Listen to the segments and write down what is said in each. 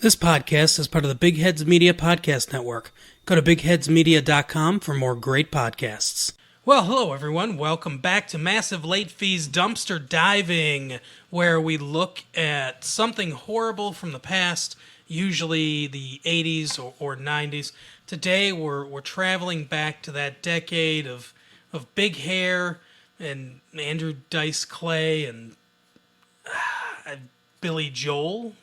This podcast is part of the Big Heads Media Podcast Network. Go to bigheadsmedia.com for more great podcasts. Well, hello everyone. Welcome back to Massive Late Fees Dumpster Diving, where we look at something horrible from the past, usually the 80s or 90s. Today we're traveling back to that decade of big hair and Andrew Dice Clay and Billy Joel.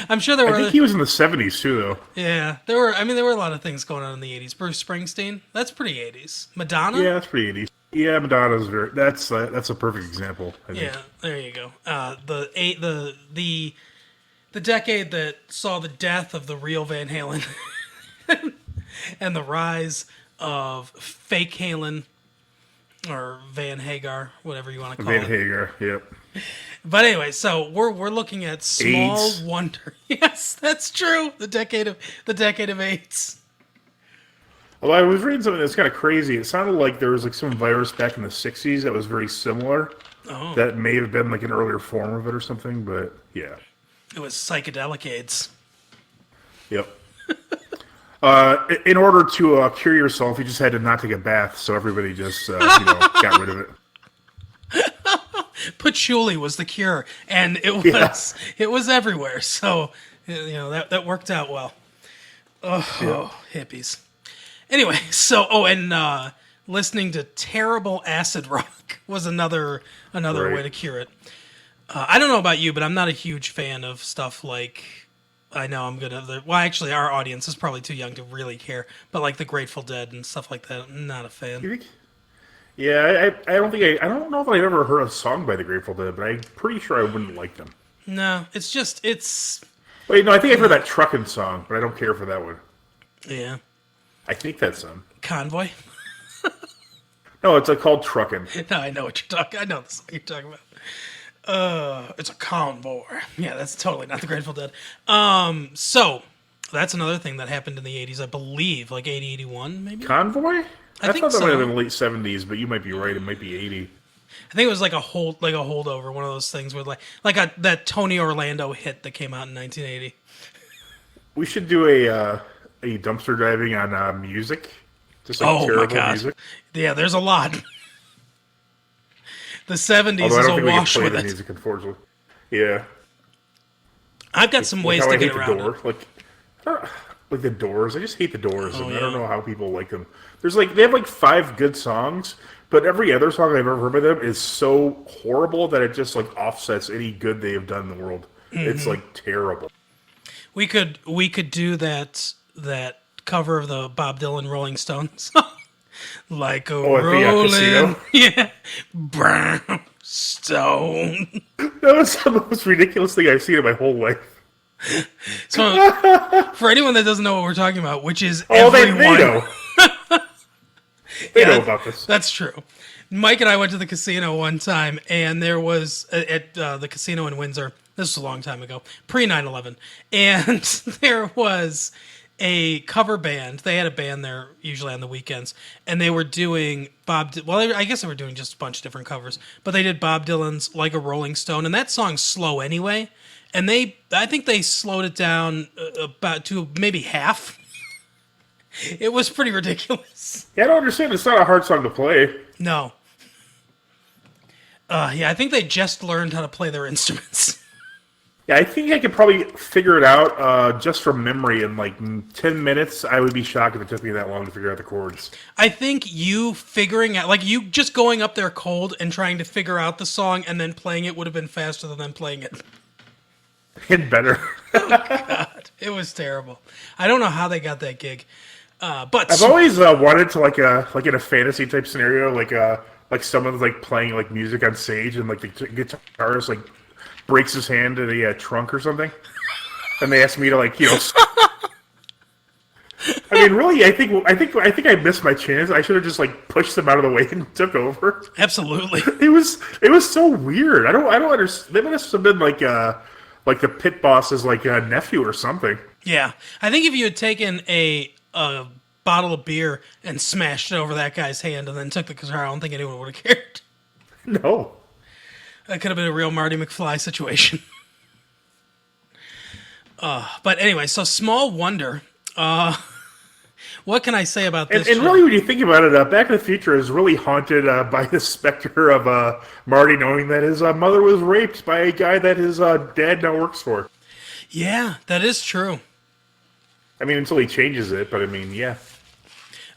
I'm sure there were. I think he was in the 70s too, though. Yeah, there were. I mean, there were a lot of things going on in the 80s. Bruce Springsteen, that's pretty 80s. Madonna. Yeah, that's pretty 80s. Yeah, Madonna's very. That's a perfect example. I think. Yeah, there you go. The decade that saw the death of the real Van Halen and the rise of fake Halen or Van Hagar, whatever you want to call it. Van Hagar. Yep. But anyway, so we're looking at Small AIDS. Wonder. Yes, that's true. The decade of AIDS. Well, I was reading something that's kind of crazy. It sounded like there was like some virus back in the 60s that was very similar. Oh, That may have been like an earlier form of it or something, but yeah. it was psychedelic AIDS. Yep. In order to cure yourself, you just had to not take a bath, so everybody just got rid of it. Patchouli was the cure, and it was everywhere. So that worked out well. Oh, hippies. Anyway, so listening to terrible acid rock was another Right. way to cure it. I don't know about you, but I'm not a huge fan of stuff like. I know I'm gonna. Well, actually, our audience is probably too young to really care. But like the Grateful Dead and stuff like that, I'm not a fan. You think? Yeah, I don't know if I've ever heard a song by the Grateful Dead, but I'm pretty sure I wouldn't like them. No, it's Wait, no, I think I've heard that Truckin' song, but I don't care for that one. yeah. I think that's them. Convoy. No, it's called Truckin'. No, I know what you're talking. I know the song you're talking about. It's a convoy. Yeah, that's totally not the Grateful Dead. So that's another thing that happened in the 80s, I believe, like 80, 81, maybe. Convoy? I think thought that so. might have been late 70s, but you might be right. It might be 80. I think it was like a holdover, one of those things with that Tony Orlando hit that came out in 1980. We should do a dumpster diving on music. Just like terrible music. Yeah, there's a lot. The 70s Although I is don't a think we can wash play with the it. music, unfortunately. Yeah. I've got some ways How to I get hate around the it. Door. Like the Doors. I just hate the Doors. Oh, and yeah. I don't know how people like them. They have like 5 good songs, but every other song I've ever heard by them is so horrible that it just like offsets any good they have done in the world. It's like terrible. We could do that cover of the Bob Dylan Rolling Stones. Like a at the rolling, casino? yeah, brown stone. That was the most ridiculous thing I've seen in my whole life. So, for anyone that doesn't know what we're talking about, which is Oh, they everyone, know. They know about this. That's true. Mike and I went to the casino one time, and there was at the casino in Windsor. This was a long time ago, pre 9/11, and there was a cover band. They had a band there usually on the weekends, and they were doing I guess they were doing just a bunch of different covers, but they did Bob Dylan's "Like a Rolling Stone," and that song's slow anyway. And I think they slowed it down about to maybe half. It was pretty ridiculous. Yeah, I don't understand. It's not a hard song to play. No. Yeah, I think they just learned how to play their instruments. Yeah, I think I could probably figure it out just from memory in like 10 minutes. I would be shocked if it took me that long to figure out the chords. I think you figuring out, like you just going up there cold and trying to figure out the song and then playing it would have been faster than them playing it. And better. God, it was terrible. I don't know how they got that gig. But I've always wanted to like in a fantasy type scenario, like someone's like playing like music on stage and like the guitarist like breaks his hand in a trunk or something, and they ask me to like I mean, really, I think I missed my chance. I should have just like pushed them out of the way and took over. Absolutely. It was so weird. I don't understand. They must have been like the pit boss's like nephew or something. Yeah. I think if you had taken a bottle of beer and smashed it over that guy's hand and then took the guitar, I don't think anyone would have cared. No. That could have been a real Marty McFly situation. But anyway, so Small Wonder. What can I say about this? And show? really, when you think about it, Back to the Future is really haunted by the specter of Marty knowing that his mother was raped by a guy that his dad now works for. Yeah, that is true. I mean, until he changes it, but I mean, yeah.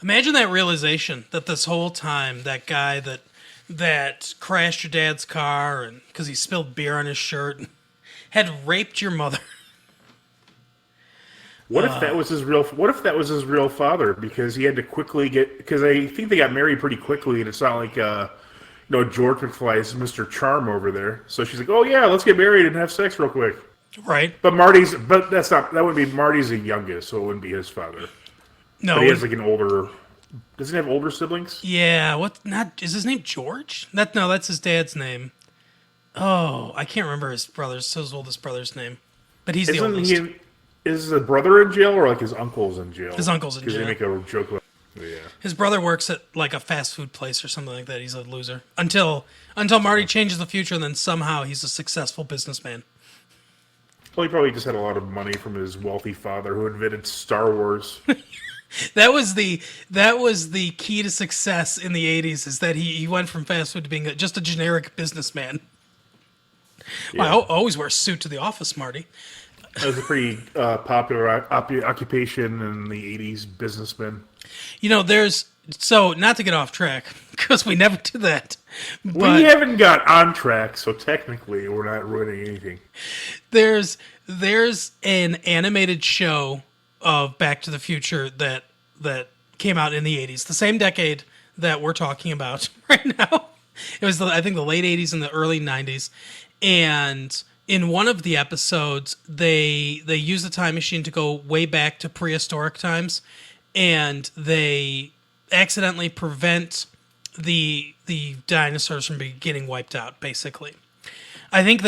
Imagine that realization that this whole time that guy that crashed your dad's car and because he spilled beer on his shirt had raped your mother. What if that was his real? What if that was his real father? Because he had to quickly get. Because I think they got married pretty quickly, and it's not like George McFly's Mr. Charm over there. So she's like, "Oh yeah, let's get married and have sex real quick." Right. But that's not. That would be Marty's the youngest, so it wouldn't be his father. No. But he has like an older. Doesn't he have older siblings? Yeah. What? Not is his name George? No, that's his dad's name. Oh, I can't remember his oldest brother's name, but he's the oldest. Is his brother in jail or like his uncle's in jail? His uncle's in jail. Because they make a joke about. Yeah. His brother works at like a fast food place or something like that. He's a loser until Marty changes the future, and then somehow he's a successful businessman. Well, he probably just had a lot of money from his wealthy father who invented Star Wars. That was the key to success in the 80s, is that he went from fast food to being just a generic businessman. Yeah. Well, I always wear a suit to the office, Marty. That was a pretty popular occupation in the 80s, businessman. You know, not to get off track, because we never do that. But We haven't got on track, so technically we're not ruining anything. there's an animated show of Back to the Future that came out in the 80s, the same decade that we're talking about right now. It was, I think, the late 80s and the early 90s. And in one of the episodes, they use the time machine to go way back to prehistoric times, and they accidentally prevent the dinosaurs from getting wiped out. Basically, I think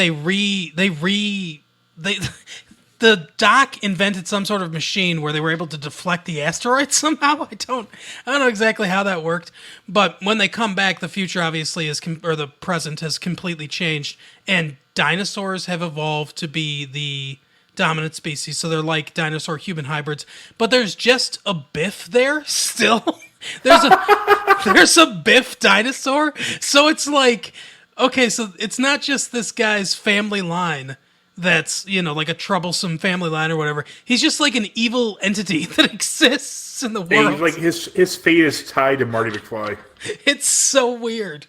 the Doc invented some sort of machine where they were able to deflect the asteroids somehow. I don't know exactly how that worked, but when they come back, the future obviously or the present has completely changed, and dinosaurs have evolved to be the dominant species. So they're like dinosaur human hybrids, but there's just a Biff there still. There's a Biff dinosaur. So it's like, okay, so it's not just this guy's family line that's, like a troublesome family line or whatever. He's just like an evil entity that exists in the world. And he's like his fate is tied to Marty McFly. It's so weird.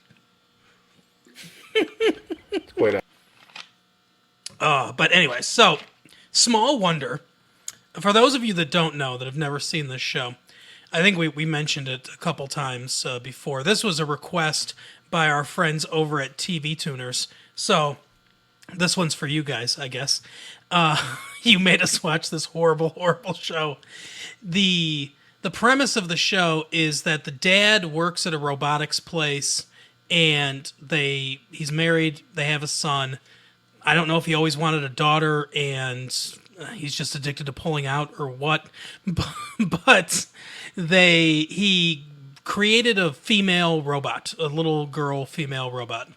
It's quite But anyway, so Small Wonder. For those of you that don't know, that have never seen this show, I think we mentioned it a couple times before. This was a request by our friends over at TV Tuners. So this one's for you guys, I guess. You made us watch this horrible, horrible show. The premise of the show is that the dad works at a robotics place, and he's married, they have a son. I don't know if he always wanted a daughter and he's just addicted to pulling out or what, but he created a female robot, a little girl female robot,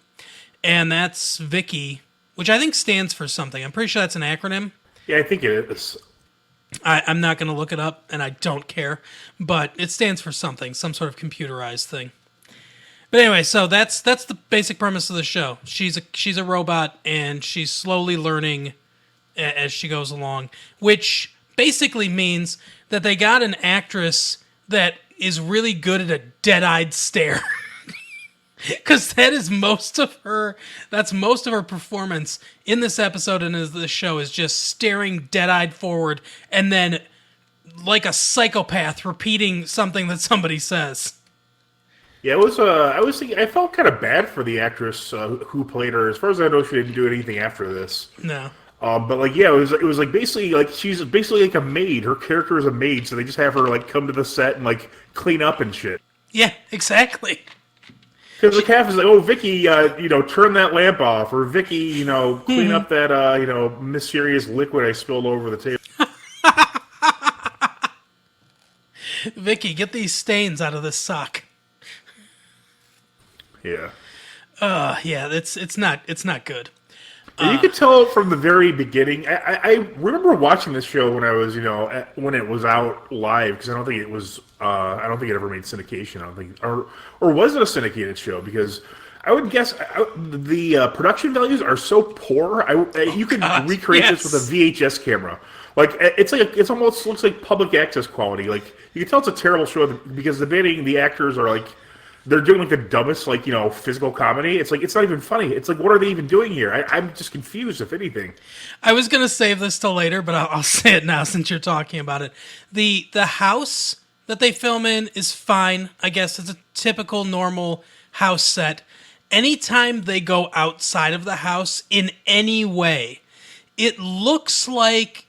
and that's Vicky, which I think stands for something. I'm pretty sure that's an acronym. Yeah, I think it is. I'm not going to look it up, and I don't care, but it stands for something, some sort of computerized thing. But anyway, so that's the basic premise of the show. She's a robot, and she's slowly learning as she goes along, which basically means that they got an actress that is really good at a dead-eyed stare. Because that's most of her performance in this episode and in this show is just staring dead-eyed forward and then like a psychopath repeating something that somebody says. Yeah, it was. I was thinking. I felt kind of bad for the actress who played her. As far as I know, she didn't do anything after this. No. But like, yeah, it was like basically like she's basically like a maid. Her character is a maid, so they just have her like come to the set and like clean up and shit. Yeah, exactly. Because the calf is like, oh, Vicky, turn that lamp off, or Vicky, clean up that, mysterious liquid I spilled over the table. Vicky, get these stains out of this sock. Yeah. Yeah, it's not good. You could tell from the very beginning. I remember watching this show when I was, when it was out live, because I don't think it was. I don't think it ever made syndication. I don't think, or was it a syndicated show? Because I would guess the production values are so poor. You could recreate this with a VHS camera. Like it's almost looks like public access quality. Like you can tell it's a terrible show because the actors are like. They're doing like the dumbest, physical comedy. It's like it's not even funny. It's like, what are they even doing here? I'm just confused, if anything. I was gonna save this till later, but I'll say it now since you're talking about it. The house that they film in is fine. I guess it's a typical normal house set. Anytime they go outside of the house in any way, it looks like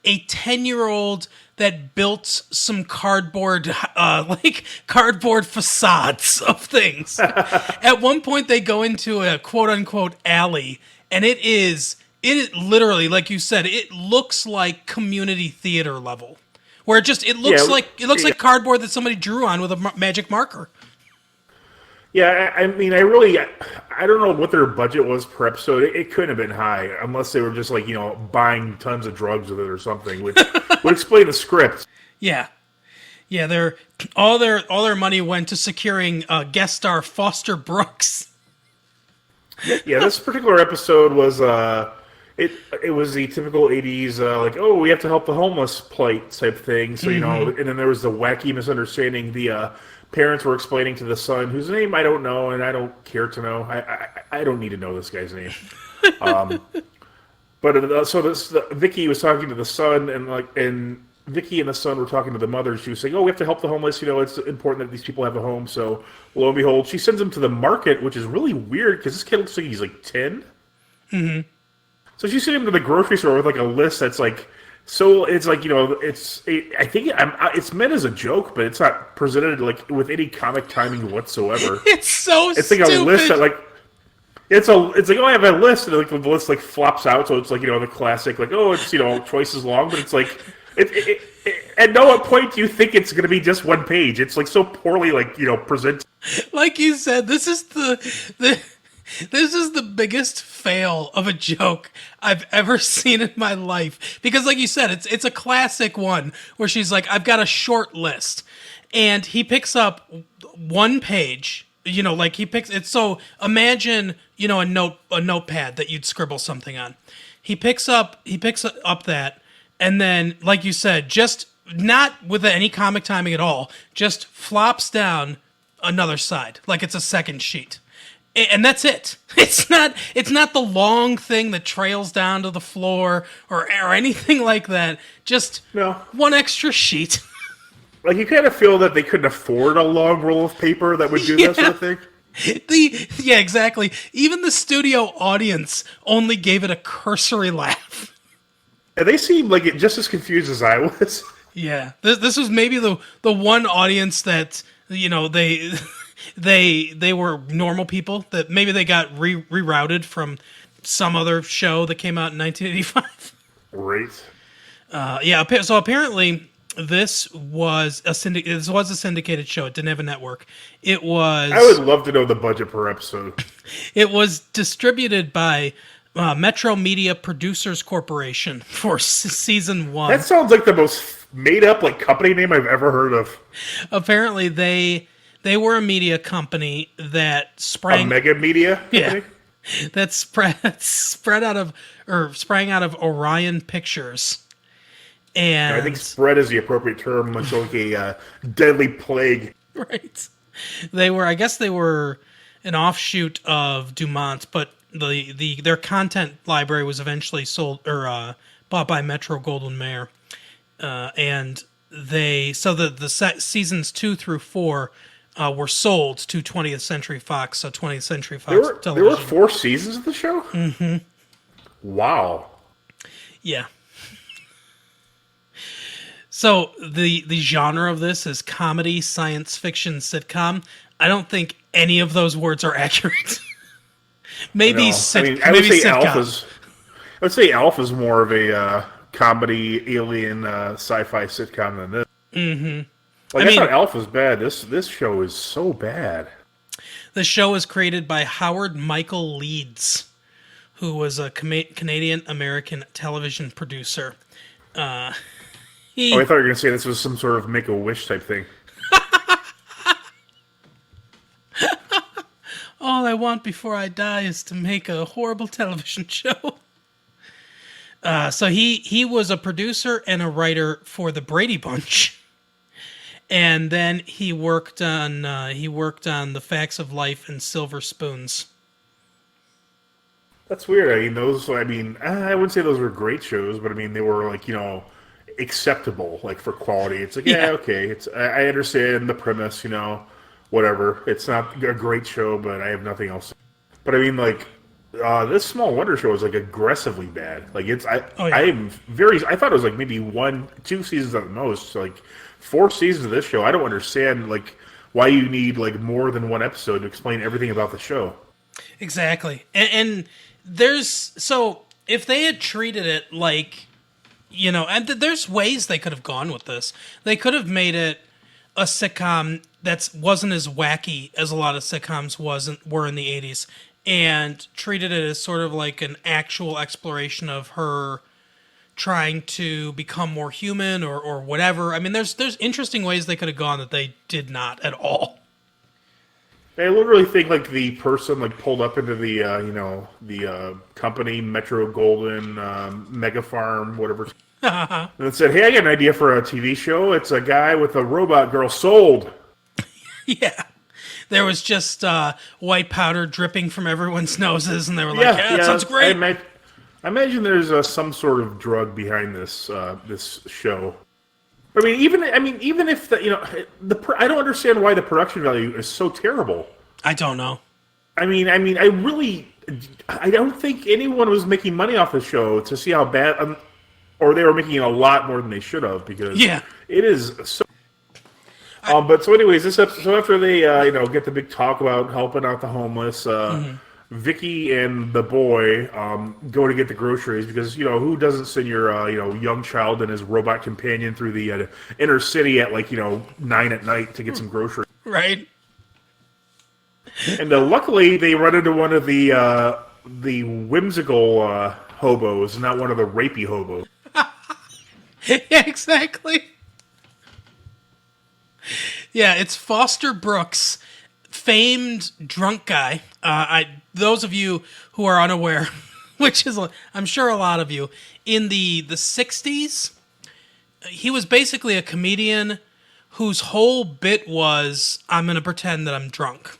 a 10-year-old that built some cardboard facades of things. At one point they go into a quote unquote alley, and it is literally, like you said, it looks like community theater level. Where it looks like cardboard that somebody drew on with a magic marker. Yeah, I mean, I don't know what their budget was per episode. It couldn't have been high, unless they were just buying tons of drugs with it or something, which would explain the script. Yeah, all their money went to securing guest star Foster Brooks. Yeah, this particular episode was it was the typical '80s we have to help the homeless plight type thing. So and then there was the wacky misunderstanding. The parents were explaining to the son, whose name I don't know and I don't care to know. I don't need to know this guy's name. Vicky was talking to the son, and Vicky and the son were talking to the mother. She was saying, we have to help the homeless. It's important that these people have a home. So lo and behold, she sends him to the market, which is really weird because this kid looks like he's 10. Mm-hmm. So she sent him to the grocery store with a list that's so it's I think it's meant as a joke, but it's not presented with any comic timing whatsoever. It's so it's stupid. A list that I have a list, and the list flops out, so it's the classic it's twice as long, but it's at no point do you think it's going to be just one page. It's so poorly presented. Like you said, this is the biggest fail of a joke I've ever seen in my life. Because like you said, it's a classic one where she's like, I've got a short list. And he picks up one page, he picks it. So imagine, a notepad that you'd scribble something on. He picks up that, and then, like you said, just not with any comic timing at all, just flops down another side, like it's a second sheet. And that's it. It's not the long thing that trails down to the floor or anything like that. Just one extra sheet. You kind of feel that they couldn't afford a long roll of paper that would do that sort of thing. Yeah, exactly. Even the studio audience only gave it a cursory laugh. And they seemed just as confused as I was. Yeah, this was maybe the one audience that they were normal people, that maybe they got rerouted from some other show that came out in 1985. Right. So apparently this was a syndicated show. It didn't have a network. It was. I would love to know the budget per episode. It was distributed by Metro Media Producers Corporation for season 1. That sounds like the most made up company name I've ever heard of. Apparently they were a media company that sprang a mega media company? Yeah, that sprang out of Orion Pictures. And I think spread is the appropriate term, much like a deadly plague. Right. They were an offshoot of Dumont, but their content library was eventually sold or bought by Metro Goldwyn Mayer. And the seasons 2 through 4 were sold to 20th Century Fox. So 20th Century Fox Television. There were 4 seasons of the show? Mm-hmm. Wow. Yeah. So the genre of this is comedy, science fiction, sitcom. I don't think any of those words are accurate. Maybe sitcom. I would say Alf is more of a comedy, alien, sci-fi sitcom than this. Mm-hmm. I thought Alf was bad. This show is so bad. The show is created by Howard Michael Leeds, who was a Canadian American television producer. He Oh, I thought you were gonna say this was some sort of Make-A-Wish type thing. all I want before I die is to make a horrible television show. So he was a producer and a writer for the Brady Bunch, and then he worked on The Facts of Life and Silver Spoons. That's weird. I mean, those. I mean, I wouldn't say those were great shows, but I mean, they were like acceptable, like for quality. It's like, yeah, Yeah. okay. I understand the premise, whatever. It's not a great show, but I have nothing else. But I mean, like, this Small Wonder show is like aggressively bad. Like Oh yeah. I'm very. I thought it was like maybe 1, 2 seasons at the most. Like 4 seasons of this show. I don't understand like why you need like more than one episode to explain everything about the show. Exactly. And there's so if they had treated it like and there's ways they could have gone with this. They could have made it a sitcom that wasn't as wacky as a lot of sitcoms were in the 80s and treated it as sort of like an actual exploration of her trying to become more human or whatever. I mean, there's interesting ways they could have gone that they did not at all. I literally think like the person like pulled up into the the company Metro Golden Mega Farm whatever, and it said, "Hey, I got an idea for a TV show. It's a guy with a robot girl sold." Yeah. There was just white powder dripping from everyone's noses, and they were like, yeah, that sounds great. I imagine there's some sort of drug behind this show. I mean, even if I don't understand why the production value is so terrible. I don't know. I don't think anyone was making money off the show to see how bad, or they were making a lot more than they should have because Yeah. it is so. But so, anyways, this episode, so after they get the big talk about helping out the homeless, Vicky and the boy go to get the groceries because who doesn't send your young child and his robot companion through the inner city at 9 at night to get some groceries? Right? And luckily, they run into one of the whimsical hobos, not one of the rapey hobos. Yeah, exactly. Yeah, it's Foster Brooks, famed drunk guy. Those of you who are unaware, which is I'm sure a lot of you, in the 60s, he was basically a comedian whose whole bit was I'm going to pretend that I'm drunk.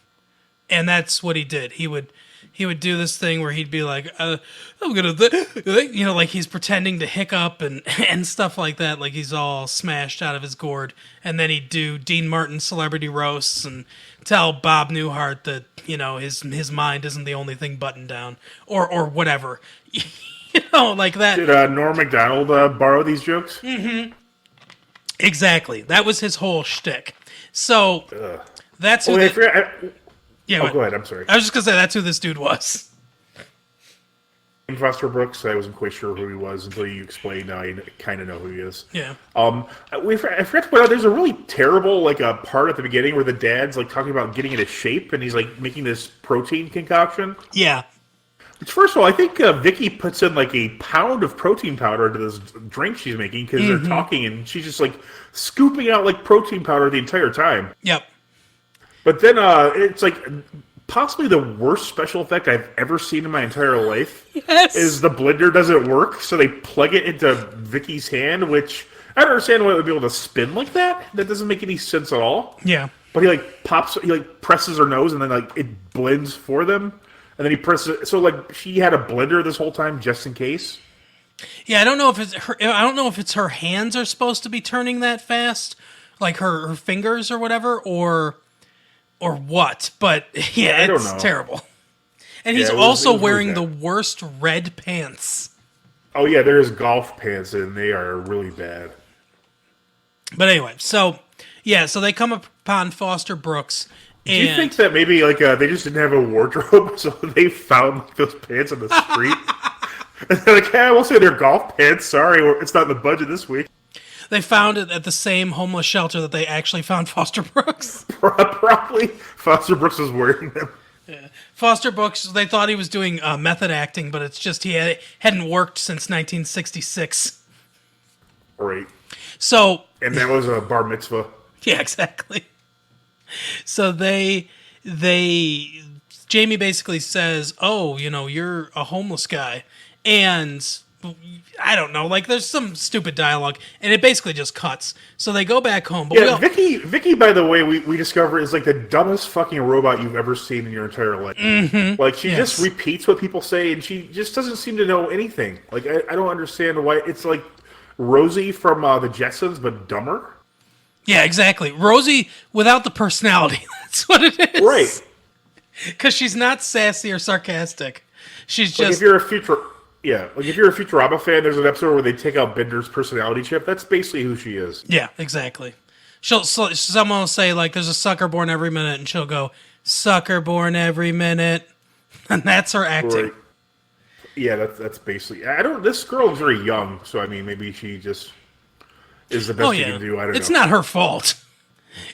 And that's what he did. He would do this thing where he'd be like, I'm gonna, like he's pretending to hiccup and stuff like that, like he's all smashed out of his gourd. And then he'd do Dean Martin celebrity roasts and tell Bob Newhart that his mind isn't the only thing buttoned down or whatever, like that. Did Norm Macdonald borrow these jokes? Exactly. That was his whole shtick. So that's who. Oh, I forgot. Yeah. Go ahead. I'm sorry. I was just gonna say that's who this dude was. Foster Brooks. I wasn't quite sure who he was until you explained. Now I kind of know who he is. Yeah. I forgot to point out. There's a really terrible a part at the beginning where the dad's like talking about getting into shape, and he's like making this protein concoction. Yeah. Which, first of all, I think Vicky puts in like a pound of protein powder into this drink she's making because they're talking, and she's just like scooping out like protein powder the entire time. Yep. But then it's like possibly the worst special effect I've ever seen in my entire life. Yes. Is the blender doesn't work, so they plug it into Vicky's hand, which I don't understand why it would be able to spin like that. That doesn't make any sense at all. Yeah. But he presses her nose, and then it blends for them, and then he presses it. So she had a blender this whole time just in case. Yeah, I don't know if it's her hands are supposed to be turning that fast, like her fingers or whatever, or what. But yeah, I don't it's know. terrible. And he's it also was wearing really the worst red pants. Oh yeah, there's golf pants, and they are really bad. But anyway, so they come upon Foster Brooks. Do you think that maybe they just didn't have a wardrobe, so they found those pants on the street? And they're like, we'll say they're golf pants. Sorry, it's not in the budget this week. They found it at the same homeless shelter that they actually found Foster Brooks. Probably Foster Brooks was wearing them. Foster Brooks, they thought he was doing method acting, but it's just hadn't worked since 1966. Right. So, And that was a bar mitzvah. yeah, exactly. So Jamie basically says, "Oh, you're a homeless guy," and I don't know, like there's some stupid dialogue, and it basically just cuts. So they go back home. But Yeah, Vicky, by the way, we discover is like the dumbest fucking robot you've ever seen in your entire life. Mm-hmm. Like she just repeats what people say, and she just doesn't seem to know anything. Like I don't understand why it's like Rosie from the Jetsons, but dumber. Yeah, exactly. Rosie without the personality. That's what it is. Right. Because she's not sassy or sarcastic. She's Like just. if you're a Futurama fan, there's an episode where they take out Bender's personality chip. That's basically who she is. Yeah, exactly. Someone will say, like, there's a sucker born every minute, and she'll go, sucker born every minute. And that's her acting. Right. Yeah, that's basically. This girl is very young, so I mean, maybe she just is the best she can do. I don't know. It's not her fault.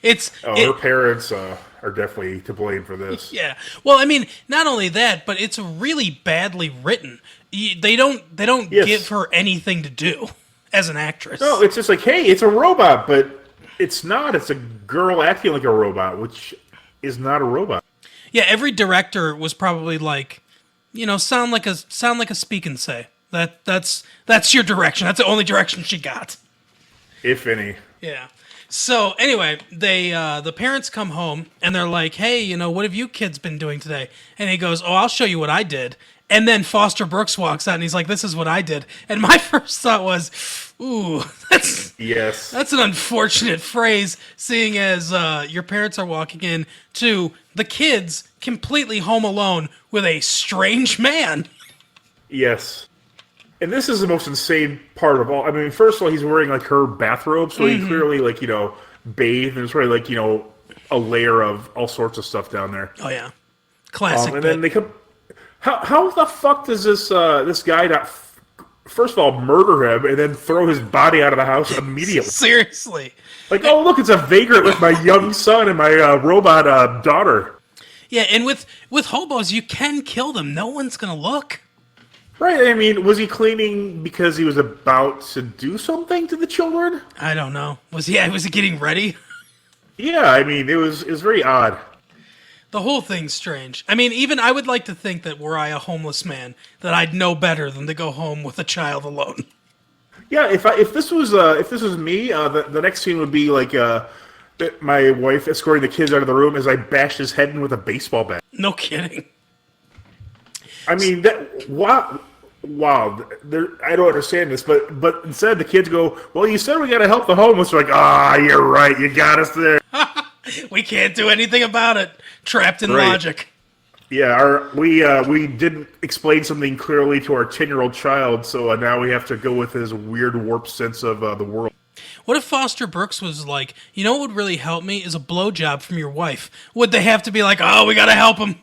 Her parents are definitely to blame for this. Yeah. Well, I mean, not only that, but it's really badly written. They don't give her anything to do as an actress. No, it's just like, hey, it's a robot, but it's not. It's a girl acting like a robot, which is not a robot. Yeah, every director was probably like, sound like a speak and say. That's your direction. That's the only direction she got. If any. Yeah. So anyway, the parents come home and they're like, "Hey, what have you kids been doing today?" And he goes, "Oh, I'll show you what I did." And then Foster Brooks walks out and he's like, "This is what I did." And my first thought was, "Ooh, that's an unfortunate phrase, seeing as your parents are walking in to the kids completely home alone with a strange man." Yes. And this is the most insane part of all. I mean, first of all, he's wearing like her bathrobe, so he clearly bathed, and there's probably a layer of all sorts of stuff down there. Oh yeah, classic. And then they come. How the fuck does this guy not? First of all, murder him and then throw his body out of the house immediately? Seriously. Like, oh look, it's a vagrant with my young son and my robot daughter. Yeah, and with hobos, you can kill them. No one's gonna look. Right, I mean, was he cleaning because he was about to do something to the children? I don't know. Was he getting ready? Yeah, I mean, it was very odd. The whole thing's strange. I mean, even I would like to think that were I a homeless man, that I'd know better than to go home with a child alone. Yeah, if this was me, the next scene would be like my wife escorting the kids out of the room as I bashed his head in with a baseball bat. No kidding. I mean, wow. I don't understand this, but instead the kids go, "Well, you said we got to help the homeless." They're like, you're right. You got us there. We can't do anything about it. Trapped in logic. Yeah, we didn't explain something clearly to our 10-year-old child, so now we have to go with his weird warped sense of the world. What if Foster Brooks was like, what would really help me is a blowjob from your wife? Would they have to be like, "Oh, we got to help him"?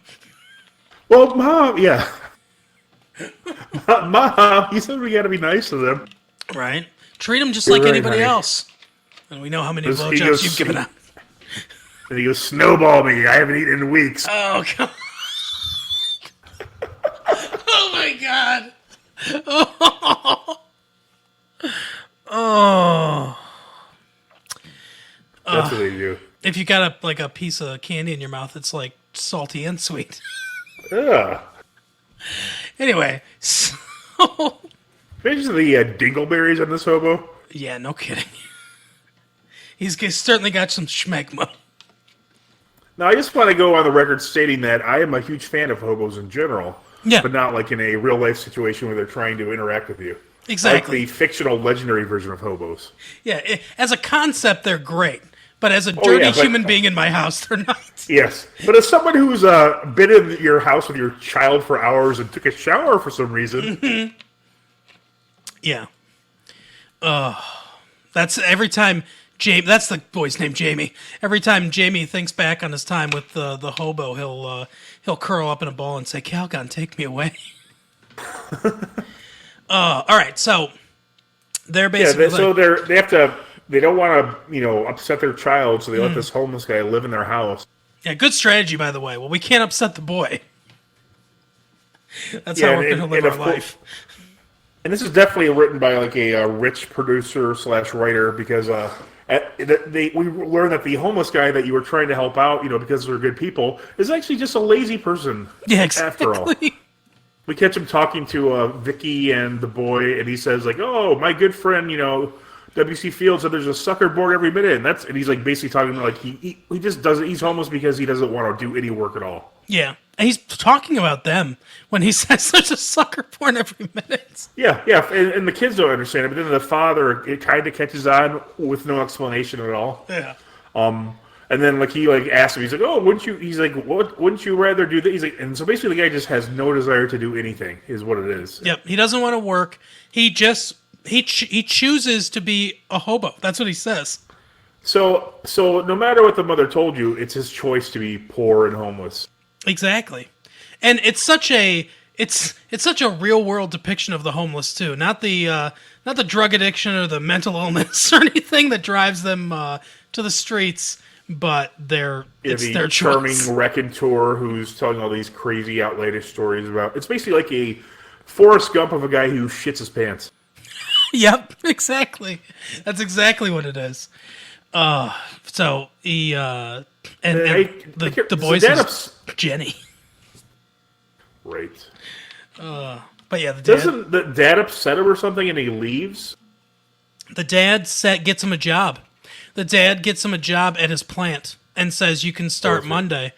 Well, Mom, yeah. Mom, you said we got to be nice to them. Right. Treat them just like anybody else. And we know how many blowjobs you've given out. And he goes, "Snowball me. I haven't eaten in weeks." Oh, God. Oh, my God. Oh. That's what they do. If you got a piece of candy in your mouth, it's like salty and sweet. Yeah. Anyway, so... Imagine the dingleberries on this hobo. Yeah, no kidding. He's certainly got some schmegma. Now, I just want to go on the record stating that I am a huge fan of hobos in general. Yeah. But not like in a real-life situation where they're trying to interact with you. Exactly. Like the fictional, legendary version of hobos. Yeah, as a concept, they're great. But as a dirty human being in my house, they're not. Yes. But as someone who's been in your house with your child for hours and took a shower for some reason... Mm-hmm. Yeah. That's every time... that's the boy's name, Jamie. Every time Jamie thinks back on his time with the hobo, he'll curl up in a ball and say, "Calgon, take me away." All right, so they're basically they don't want to upset their child, so they let this homeless guy live in their house. Yeah, good strategy, by the way. Well, we can't upset the boy. That's how Yeah, we're going to live our of course, life. and this is definitely written by like a rich producer slash writer because we learned that the homeless guy that you were trying to help out, because they're good people, is actually just a lazy person. Yeah, After all, exactly. we catch him talking to Vicky and the boy, and he says like, "Oh, my good friend, W.C. Fields said there's a sucker born every minute," and he's like basically talking about like he just doesn't. He's homeless because he doesn't want to do any work at all. Yeah. And he's talking about them when he says there's a sucker born every minute. Yeah, yeah, and the kids don't understand it, but then the father it kind of catches on with no explanation at all. Yeah. And then like he like asks him, he's like, "Oh, wouldn't you?" He's like, "What? Wouldn't you rather do that?" He's like, and so basically the guy just has no desire to do anything, is what it is. Yep. He doesn't want to work. He just he chooses to be a hobo. That's what he says. So no matter what the mother told you, it's his choice to be poor and homeless. Exactly. And it's such a such a real world depiction of the homeless too. Not the drug addiction or the mental illness or anything that drives them to the streets, but it's The their charming choice. raconteur who's telling all these crazy, outlandish stories about. It's basically like a Forrest Gump of a guy who shits his pants. Yep, exactly. That's exactly what it is. So he and the boys is Jenny. Right. But yeah, Doesn't the dad upset him or something and he leaves? the dad gets him a job. The dad gets him a job at his plant and says you can start Perfect. Monday.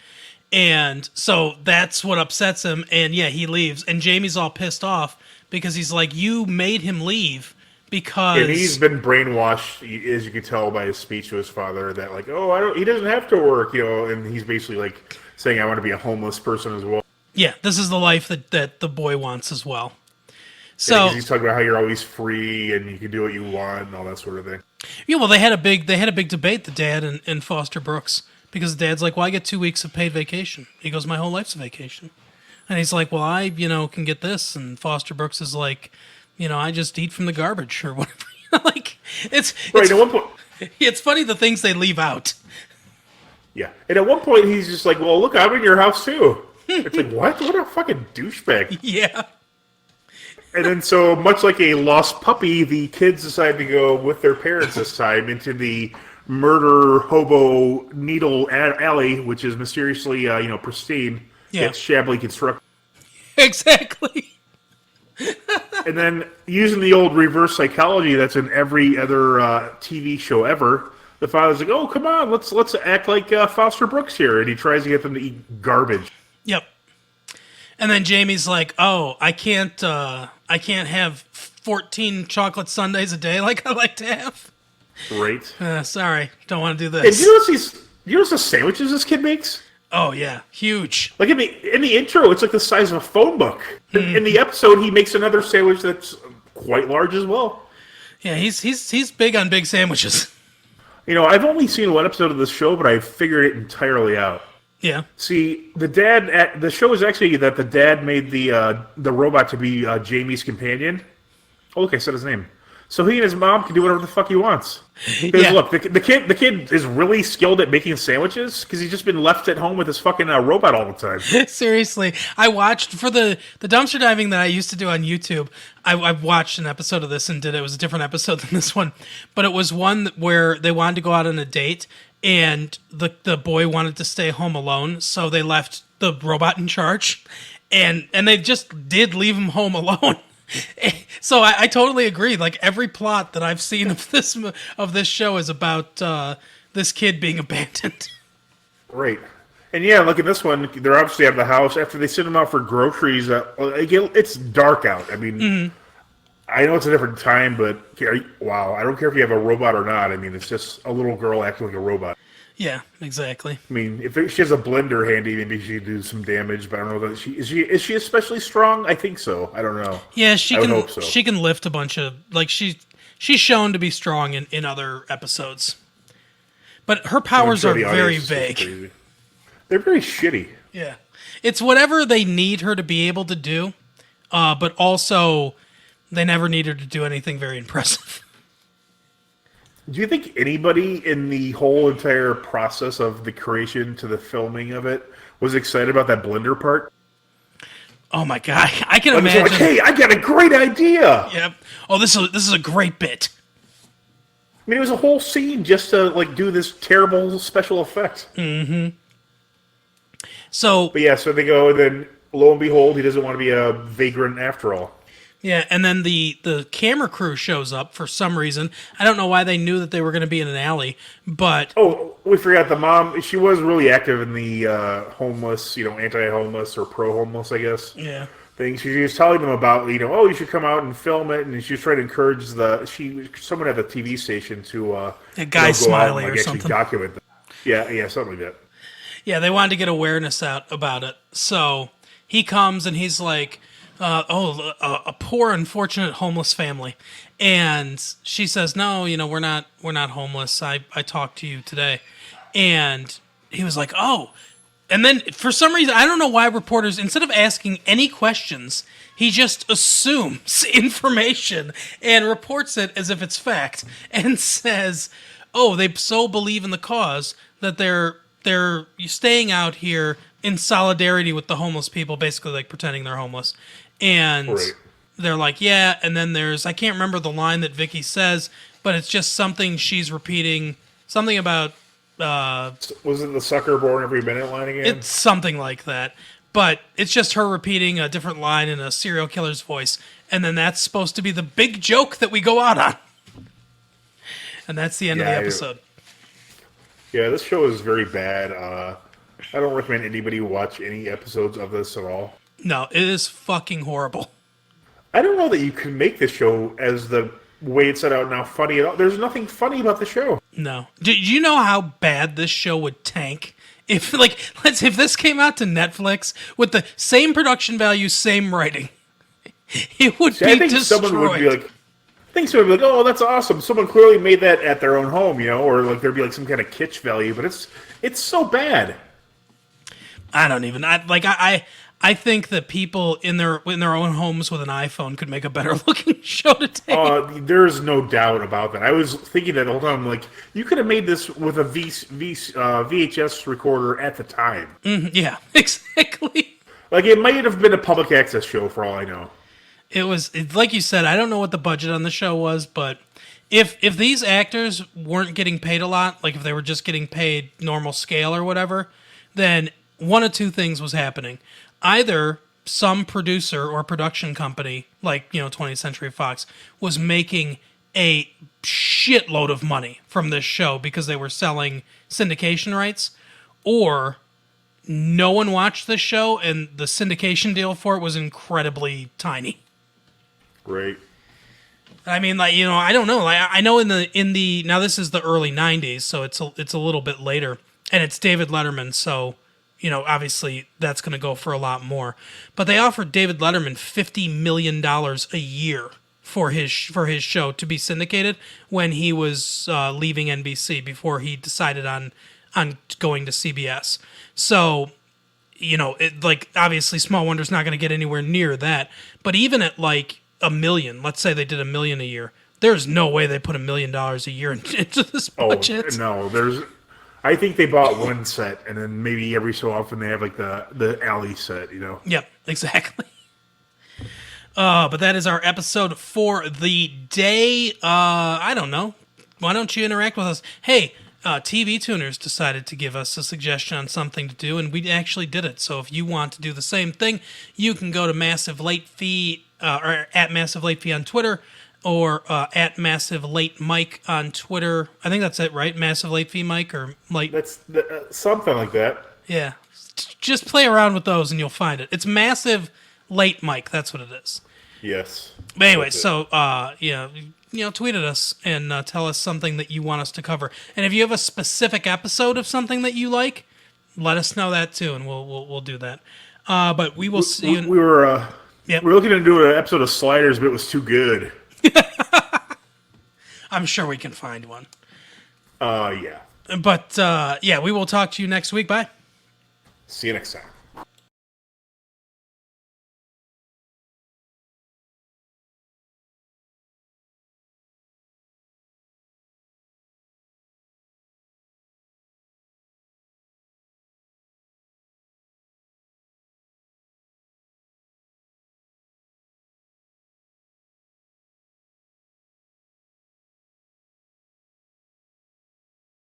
And so that's what upsets him. And yeah, he leaves. And Jamie's all pissed off because he's like, you made him leave because And he's been brainwashed, as you can tell by his speech to his father, that like, oh, he doesn't have to work, and he's basically like saying, I want to be a homeless person as well. yeah, this is the life that the boy wants as well. Yeah, So 'cause he's talking about how you're always free and you can do what you want and all that sort of thing. yeah, well, they had a big debate, the dad and Foster Brooks, because the dad's like, well, I get 2 weeks of paid vacation. He goes, my whole life's a vacation. And he's like, well, I can get this. And Foster Brooks is like, I just eat from the garbage or whatever. Like Right, at one point, it's funny the things they leave out. yeah. And at one point he's just like, well, look, I'm in your house too. It's like, what? What a fucking douchebag. Yeah. And then, so much like a lost puppy, the kids decide to go with their parents this time into the murder hobo needle alley, which is mysteriously, pristine, Yeah. yet shabbily constructed. Exactly. And then, using the old reverse psychology that's in every other TV show ever, the father's like, "Oh, come on, let's act like Foster Brooks here," and he tries to get them to eat garbage. Yep. And then Jamie's like, "Oh, I can't have 14 chocolate sundaes a day like I like to have. Right. Sorry, don't want to do And this." do you notice the sandwiches this kid makes? Oh yeah, huge. Like in the intro, it's like the size of a phone book. In the episode, he makes another sandwich that's quite large as well. Yeah, he's big on big sandwiches. I've only seen one episode of this show, but I've figured it entirely out. Yeah. See, the show is actually that the dad made the robot to be Jamie's companion. Oh, look, I said his name. So he and his mom can do whatever the fuck he wants. Because Yeah. look, the kid is really skilled at making sandwiches because he's just been left at home with his fucking robot all the time. Seriously, I watched for the dumpster diving that I used to do on YouTube. I watched an episode of this and it was a different episode than this one, but it was one where they wanted to go out on a date and the boy wanted to stay home alone, so they left the robot in charge, and they just did leave him home alone. So I totally agree. Like every plot that I've seen of this show is about this kid being abandoned. Right. And yeah, look at this one. They're obviously out of the house after they send him out for groceries. It's dark out. I mean, I know it's a different time, but wow, I don't care if you have a robot or not. I mean, it's just a little girl acting like a robot. Yeah, exactly. I mean, if she has a blender handy, maybe she could do some damage. But I don't know that is she especially strong? I think so. I don't know. Yeah, she I would can. hope so. She can lift a bunch of she's shown to be strong in other episodes, but her powers sure are the very audience is vague. crazy. They're very shitty. Yeah, it's whatever they need her to be able to do, but also they never need her to do anything very impressive. Do you think anybody in the whole entire process of the creation to the filming of it was excited about that blender part? Oh my god, I can Like, they're imagine. like, hey, I got a great idea. Yep. Oh, this is a great bit. I mean, it was a whole scene just to like do this terrible special effect. So But yeah, so they go, and then lo and behold, he doesn't want to be a vagrant after all. yeah, and then the camera crew shows up for some reason. I don't know why they knew that they were going to be in an alley, but Oh, we forgot the mom. She was really active in the homeless, anti-homeless or pro-homeless, I guess. yeah, Thing. She was telling them about, oh, you should come out and film it, and she was trying to encourage someone at the TV station to a Guy go Smiley out and, or actually something. document them. Yeah, something like that. Yeah, they wanted to get awareness out about it. So he comes and he's like, a poor, unfortunate homeless family. And she says, no, we're not homeless. I talked to you today. And he was like, oh. And then for some reason, I don't know why reporters, instead of asking any questions, he just assumes information and reports it as if it's fact and says, oh, they so believe in the cause that they're staying out here in solidarity with the homeless people, basically like pretending they're homeless. And Right. they're like, yeah, and then I can't remember the line that Vicky says, but it's just something she's repeating, something about Was it the sucker born every minute line again? it's something like that. But it's just her repeating a different line in a serial killer's voice, and then that's supposed to be the big joke that we go out on. And that's the end of the Yeah, episode. Yeah, this show is very bad. I don't recommend anybody watch any episodes of this at all. No, it is fucking horrible. I don't know that you can make this show as the way it's set out now funny at all. There's nothing funny about the show. No. Do you know how bad this show would tank? If if this came out to Netflix with the same production value, same writing, it would See, be I think destroyed. someone would be like, I think someone would be like, oh, that's awesome. Someone clearly made that at their own home, or like there'd be like some kind of kitsch value, but it's so bad. I don't even. I think that people in their own homes with an iPhone could make a better looking show to take. There's no doubt about that. I was thinking that the whole time, like, you could have made this with a VHS recorder at the time. Yeah, exactly. Like, it might have been a public access show for all I know. It's like you said. I don't know what the budget on the show was, but if these actors weren't getting paid a lot, like if they were just getting paid normal scale or whatever, then one of two things was happening. Either some producer or production company, like 20th Century Fox, was making a shitload of money from this show because they were selling syndication rights, or no one watched this show and the syndication deal for it was incredibly tiny. Right. I mean, I don't know. I know in the now this is the early '90s, so it's a little bit later, and it's David Letterman, so obviously that's going to go for a lot more. But they offered David Letterman $50 million a year for his show to be syndicated when he was leaving NBC before he decided on going to CBS. So obviously Small Wonder's not going to get anywhere near that. But even at like $1 million, let's say they did $1 million a year, there's no way they put $1 million a year into this budget. No, I think they bought one set, and then maybe every so often they have like the alley set, Yep, exactly. But that is our episode for the day. I don't know. Why don't you interact with us? Hey, TV Tuners decided to give us a suggestion on something to do, and we actually did it. So if you want to do the same thing, you can go to Massive Late Fee, or at Massive Late Fee on Twitter, or at Massive Late Mike on Twitter. I think that's it, right? Massive Late Fee Mike or Late. That's something like that. Yeah. Just play around with those and you'll find it. It's Massive Late Mike. That's what it is. Yes. But anyway, so tweet at us and tell us something that you want us to cover. And if you have a specific episode of something that you like, let us know that too, and we'll do that. But we will see you. We were Yep. we were looking to do an episode of Sliders, but it was too good. I'm sure we can find one. Yeah. But we will talk to you next week. Bye. See you next time.